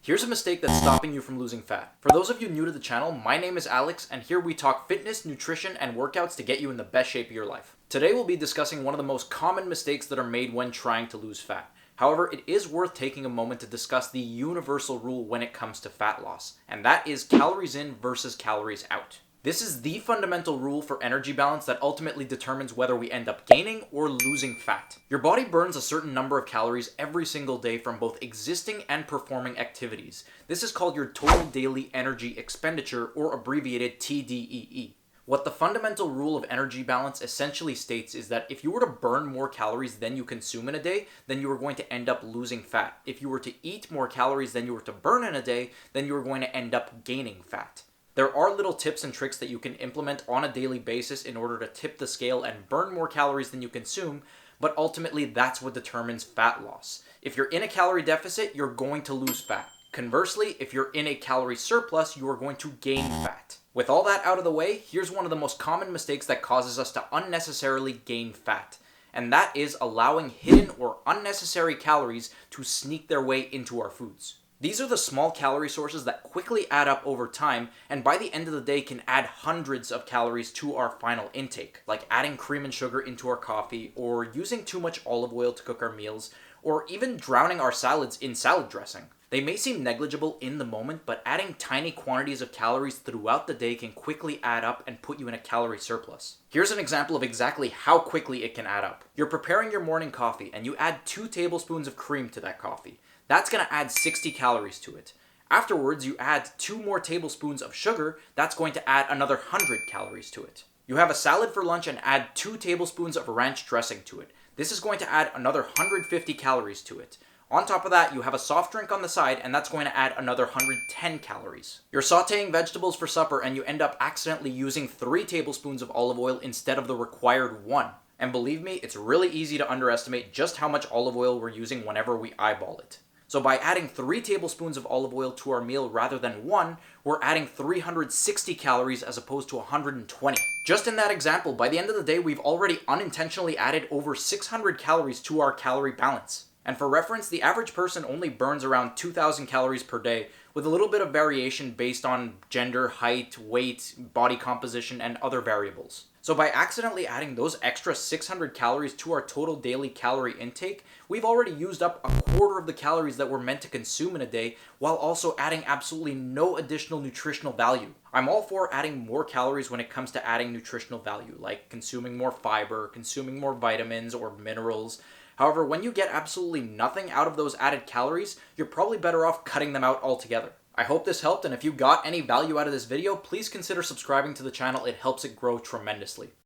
Here's a mistake that's stopping you from losing fat. For those of you new to the channel, my name is Alex, and here we talk fitness, nutrition, and workouts to get you in the best shape of your life. Today we'll be discussing one of the most common mistakes that are made when trying to lose fat. However, it is worth taking a moment to discuss the universal rule when it comes to fat loss, and that is calories in versus calories out. This is the fundamental rule for energy balance that ultimately determines whether we end up gaining or losing fat. Your body burns a certain number of calories every single day from both existing and performing activities. This is called your total daily energy expenditure, or abbreviated TDEE. What the fundamental rule of energy balance essentially states is that if you were to burn more calories than you consume in a day, then you are going to end up losing fat. If you were to eat more calories than you were to burn in a day, then you are going to end up gaining fat. There are little tips and tricks that you can implement on a daily basis in order to tip the scale and burn more calories than you consume, but ultimately that's what determines fat loss. If you're in a calorie deficit, you're going to lose fat. Conversely, if you're in a calorie surplus, you are going to gain fat. With all that out of the way, here's one of the most common mistakes that causes us to unnecessarily gain fat, and that is allowing hidden or unnecessary calories to sneak their way into our foods. These are the small calorie sources that quickly add up over time, and by the end of the day can add hundreds of calories to our final intake, like adding cream and sugar into our coffee, or using too much olive oil to cook our meals, or even drowning our salads in salad dressing. They may seem negligible in the moment, but adding tiny quantities of calories throughout the day can quickly add up and put you in a calorie surplus. Here's an example of exactly how quickly it can add up. You're preparing your morning coffee, and you add 2 tablespoons of cream to that coffee. That's going to add 60 calories to it. Afterwards, you add 2 more tablespoons of sugar. That's going to add another 100 calories to it. You have a salad for lunch and add 2 tablespoons of ranch dressing to it. This is going to add another 150 calories to it. On top of that, you have a soft drink on the side, and that's going to add another 110 calories. You're sauteing vegetables for supper, and you end up accidentally using 3 tablespoons of olive oil instead of the required 1. And believe me, it's really easy to underestimate just how much olive oil we're using whenever we eyeball it. So by adding 3 tablespoons of olive oil to our meal rather than 1, we're adding 360 calories as opposed to 120. Just in that example, by the end of the day, we've already unintentionally added over 600 calories to our calorie balance. And for reference, the average person only burns around 2,000 calories per day, with a little bit of variation based on gender, height, weight, body composition, and other variables. So by accidentally adding those extra 600 calories to our total daily calorie intake, we've already used up a quarter of the calories that we're meant to consume in a day, while also adding absolutely no additional nutritional value. I'm all for adding more calories when it comes to adding nutritional value, like consuming more fiber, consuming more vitamins or minerals. However, when you get absolutely nothing out of those added calories, you're probably better off cutting them out altogether. I hope this helped, and if you got any value out of this video, please consider subscribing to the channel. It helps it grow tremendously.